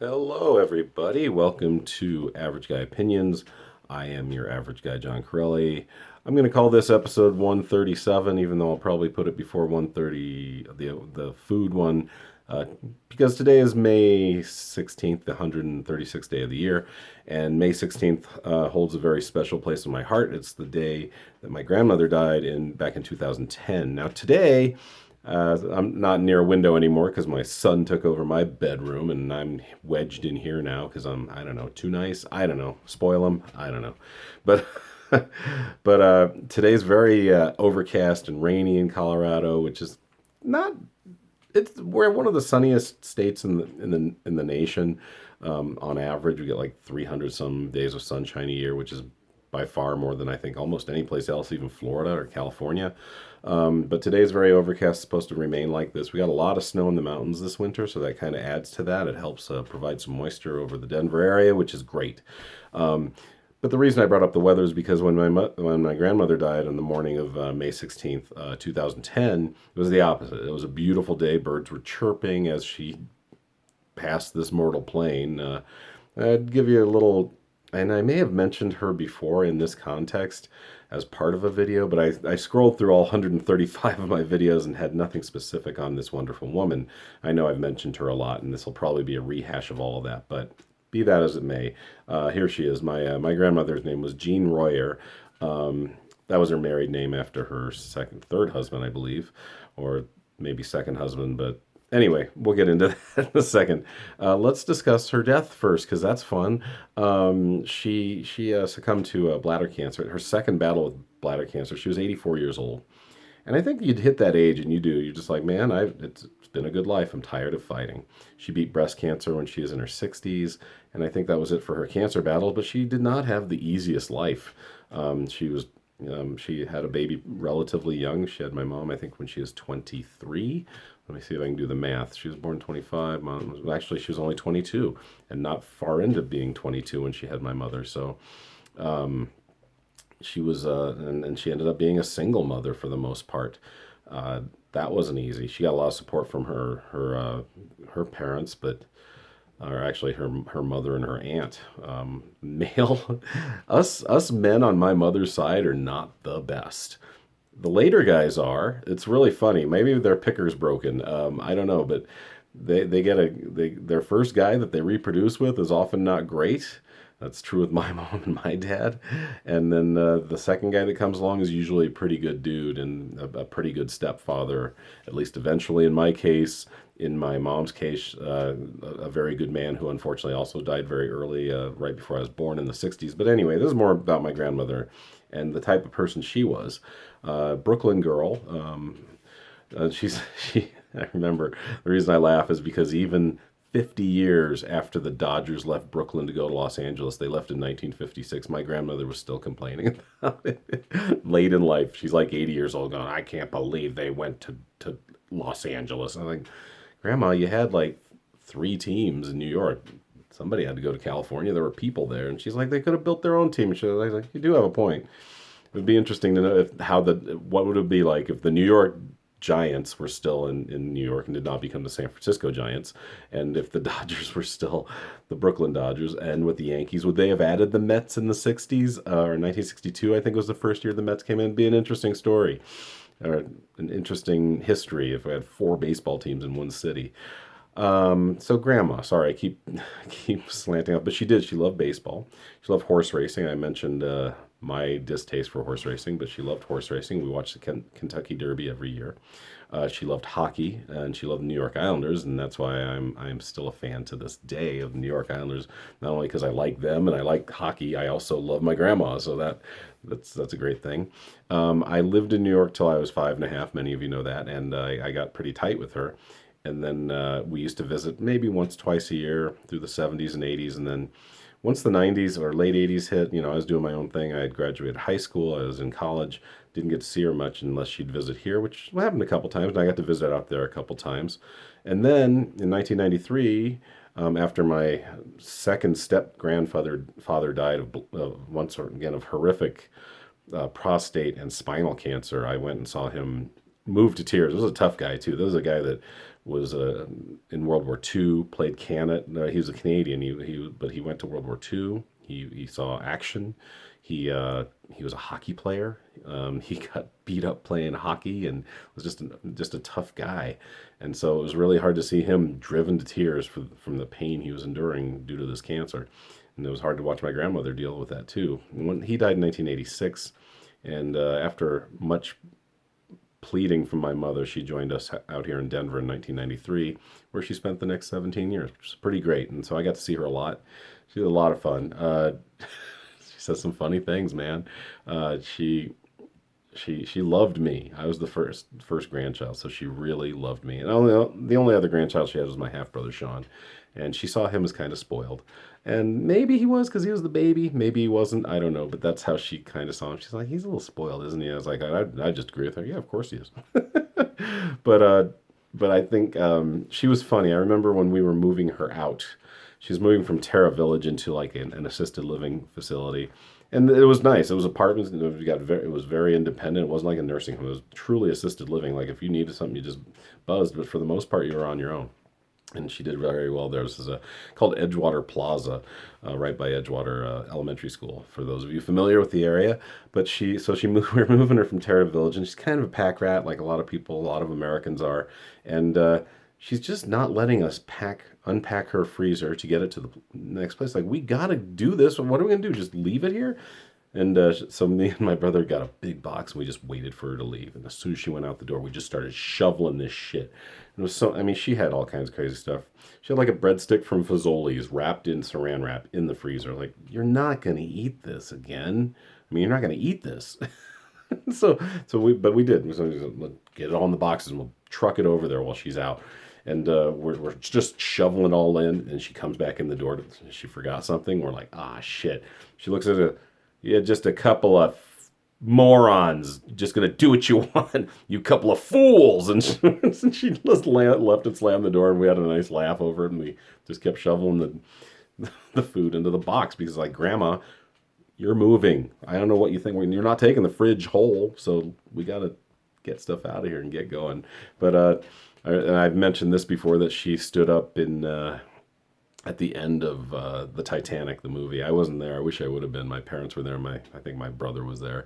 Hello, everybody. Welcome to Average Guy Opinions. I am your average guy, John Corelli. I'm going to call this episode 137, even though I'll probably put it before 130, the food one, uh, because today is May 16th, the 136th day of the year, and May 16th holds a very special place in my heart. It's the day that my grandmother died back in 2010. Now, today, I'm not near a window anymore because my son took over my bedroom, and I'm wedged in here now because I don't know, too nice. I don't know, spoil him. I don't know, but today's very overcast and rainy in Colorado, which is not. We're one of the sunniest states in the nation. On average, we get like 300 some days of sunshine a year, which is by far more than I think almost any place else, even Florida or California. But today is very overcast, supposed to remain like this. We got a lot of snow in the mountains this winter, so that kind of adds to that. It helps provide some moisture over the Denver area, which is great. Um, but the reason I brought up the weather is because when my grandmother died on the morning of May 16th, 2010, it was the opposite. It was a beautiful day. Birds were chirping as she passed this mortal plane. I'd give you a little, and I may have mentioned her before in this context as part of a video, but I scrolled through all 135 of my videos and had nothing specific on this wonderful woman. I know I've mentioned her a lot, and this will probably be a rehash of all of that, but be that as it may, here she is. My grandmother's name was Jeanne Royer. That was her married name after her third husband, I believe, or maybe second husband, but anyway, we'll get into that in a second. Let's discuss her death first, because that's fun. She succumbed to bladder cancer. Her second battle with bladder cancer. She was 84 years old, and I think you'd hit that age, and you do. You're just like, man, it's been a good life. I'm tired of fighting. She beat breast cancer when she was in her 60s, and I think that was it for her cancer battle. But she did not have the easiest life. She had a baby relatively young. She had my mom, I think, when she was 23. Let me see if I can do the math. She was born 25. Actually, she was only 22 and not far into being 22 when she had my mother. So she was, and she ended up being a single mother for the most part. That wasn't easy. She got a lot of support from her parents, but or actually her mother and her aunt. Male, us men on my mother's side are not the best. The later guys are. It's really funny. Maybe their picker's broken. I don't know, but their first guy that they reproduce with is often not great. That's true with my mom and my dad. And then the second guy that comes along is usually a pretty good dude and a pretty good stepfather, at least eventually in my case. In my mom's case, a very good man who unfortunately also died very early, right before I was born in the 60s. But anyway, this is more about my grandmother and the type of person she was. Brooklyn girl. She. I remember the reason I laugh is because even 50 years after the Dodgers left Brooklyn to go to Los Angeles, they left in 1956. My grandmother was still complaining about it late in life. She's like 80 years old, going, "I can't believe they went to Los Angeles." I'm like, Grandma, you had like three teams in New York. Somebody had to go to California. There were people there, and she's like, they could have built their own team. And she was like, you do have a point. It would be interesting to know what would it be like if the New York Giants were still in New York and did not become the San Francisco Giants, and if the Dodgers were still the Brooklyn Dodgers, and with the Yankees, would they have added the Mets in the 60s or 1962? I think was the first year the Mets came in. It'd be an interesting story or an interesting history if we had four baseball teams in one city. So grandma, sorry, I keep slanting up, but she did. She loved baseball. She loved horse racing. I mentioned my distaste for horse racing, but she loved horse racing. We watched the Kentucky Derby every year. She loved hockey and she loved the New York Islanders, and that's why I'm still a fan to this day of the New York Islanders. Not only because I like them and I like hockey, I also love my grandma, so that's a great thing. I lived in New York till I was 5 and a half. Many of you know that, and I got pretty tight with her. And then we used to visit maybe once, twice a year through the 70s and 80s. And then once the 90s or late 80s hit, I was doing my own thing. I had graduated high school. I was in college. Didn't get to see her much unless she'd visit here, which happened a couple times. And I got to visit out there a couple times. And then in 1993, after my second step father died of once again of horrific prostate and spinal cancer, I went and saw him moved to tears. This was a tough guy too. This was a guy that was in World War II, played Canada. He was a Canadian. But he went to World War II. He saw action. He was a hockey player. He got beat up playing hockey and was just a tough guy. And so it was really hard to see him driven to tears from the pain he was enduring due to this cancer. And it was hard to watch my grandmother deal with that too. When he died in 1986, and after much pleading from my mother, she joined us out here in Denver in 1993, where she spent the next 17 years, which is pretty great. And so I got to see her a lot. She had a lot of fun. She says some funny things, man. She loved me. I was the first grandchild, so she really loved me. And the only other grandchild she had was my half brother Sean, and she saw him as kind of spoiled. And maybe he was because he was the baby. Maybe he wasn't. I don't know. But that's how she kind of saw him. She's like, he's a little spoiled, isn't he? I was like, I just agree with her. Yeah, of course he is. but uh, but I think she was funny. I remember when we were moving her out. She was moving from Terra Village into like an assisted living facility, and it was nice. It was apartments. It was very independent. It wasn't like a nursing home. It was truly assisted living. Like if you needed something, you just buzzed. But for the most part, you were on your own. And she did very well there. This is called Edgewater Plaza, right by Edgewater Elementary School. For those of you familiar with the area, but she moved. We are moving her from Terra Village, and she's kind of a pack rat, like a lot of people, a lot of Americans are, and she's just not letting us unpack her freezer to get it to the next place. Like we gotta do this. What are we gonna do? Just leave it here? And so me and my brother got a big box and we just waited for her to leave. And as soon as she went out the door, we just started shoveling this shit. It was so, I mean, she had all kinds of crazy stuff. She had like a breadstick from Fazoli's wrapped in saran wrap in the freezer. Like, you're not going to eat this again. I mean, you're not going to eat this. But we did. So we said, "Look, get it all in the boxes and we'll truck it over there while she's out." And we're just shoveling it all in. And she comes back in the door. She forgot something. We're like, ah, shit. She looks at it. Yeah, just a couple of morons just gonna do what you want, you couple of fools. And she just left and slammed the door, and we had a nice laugh over it, and we just kept shoveling the food into the box because, like, Grandma, you're moving. I don't know what you think. You're not taking the fridge whole, so we gotta get stuff out of here and get going. But and I've mentioned this before that she stood up in. At the end of the Titanic, the movie. I wasn't there. I wish I would have been. My parents were there. I think my brother was there.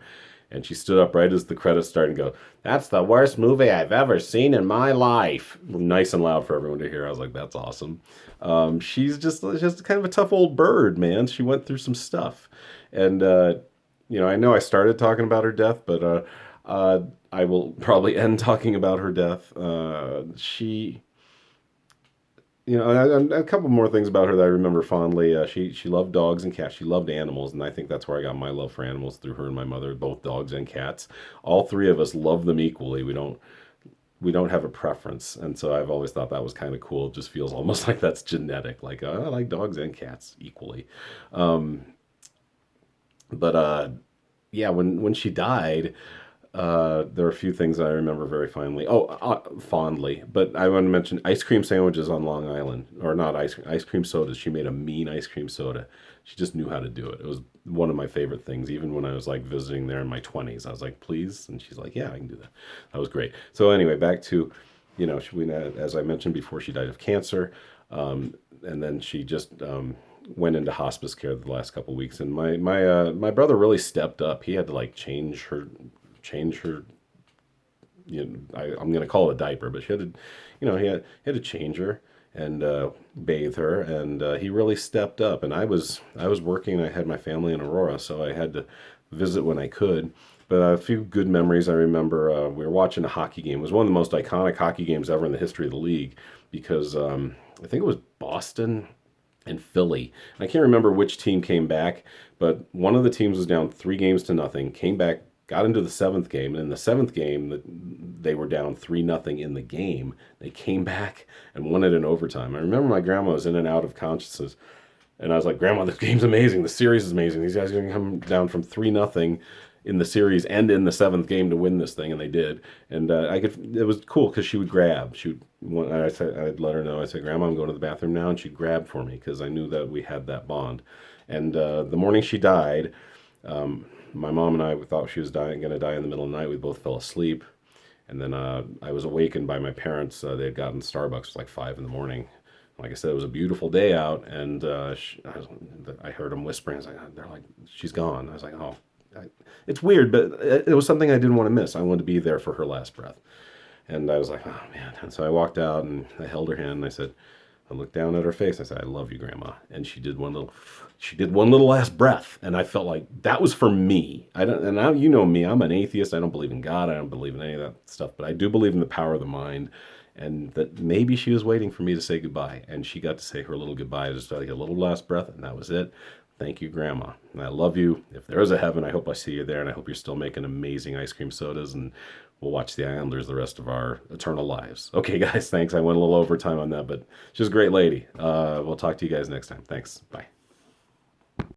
And she stood up right as the credits started and go, "That's the worst movie I've ever seen in my life." Nice and loud for everyone to hear. I was like, that's awesome. She's just kind of a tough old bird, man. She went through some stuff. And, I know I started talking about her death, but I will probably end talking about her death. A couple more things about her that I remember fondly. She loved dogs and cats. She loved animals, and I think that's where I got my love for animals through her and my mother, both dogs and cats. All three of us love them equally. We don't have a preference, and so I've always thought that was kind of cool. It just feels almost like that's genetic. Like I like dogs and cats equally. But yeah, when she died. There are a few things I remember very fondly. Fondly. But I want to mention ice cream sandwiches on Long Island, or not ice cream sodas. She made a mean ice cream soda. She just knew how to do it. It was one of my favorite things. Even when I was like visiting there in my 20s, I was like, "Please," and she's like, "Yeah, I can do that." That was great. So anyway, back to, as I mentioned before, she died of cancer, and then she just. Went into hospice care the last couple of weeks, and my brother really stepped up. He had to like change her. I'm going to call it a diaper, but she had to, he had to change her and bathe her, and he really stepped up. And I was working. I had my family in Aurora, so I had to visit when I could. But a few good memories I remember. We were watching a hockey game. It was one of the most iconic hockey games ever in the history of the league because I think it was Boston and Philly. And I can't remember which team came back, but one of the teams was down 3-0, came back, got into the seventh game, and in the seventh game, they were down 3-0 in the game. They came back and won it in overtime. I remember my grandma was in and out of consciousness, and I was like, "Grandma, this game's amazing. The series is amazing. These guys are going to come down from 3-0 in the series and in the seventh game to win this thing," and they did. And it was cool because she would grab. I'd let her know. I said, "Grandma, I'm going to the bathroom now," and she'd grab for me because I knew that we had that bond. And the morning she died, my mom and I thought she was going to die in the middle of the night. We both fell asleep, And then I was awakened by my parents. They had gotten Starbucks like 5 in the morning. Like I said, it was a beautiful day out, and I heard them whispering. I was like, they're like, she's gone. I was like, oh, I, it's weird, but it was something I didn't want to miss. I wanted to be there for her last breath. And I was like, oh man. And so I walked out and I held her hand and I said, I looked down at her face. I said, I love you, Grandma. And she did one little last breath. And I felt like that was for me. I don't, and now you know me, I'm an atheist. I don't believe in God. I don't believe in any of that stuff, but I do believe in the power of the mind. And that maybe she was waiting for me to say goodbye. And she got to say her little goodbye, just like a little last breath. And that was it. Thank you, Grandma. And I love you. If there is a heaven, I hope I see you there. And I hope you're still making amazing ice cream sodas. And we'll watch the Islanders the rest of our eternal lives. Okay, guys, thanks. I went a little overtime on that, but she's a great lady. We'll talk to you guys next time. Thanks. Bye.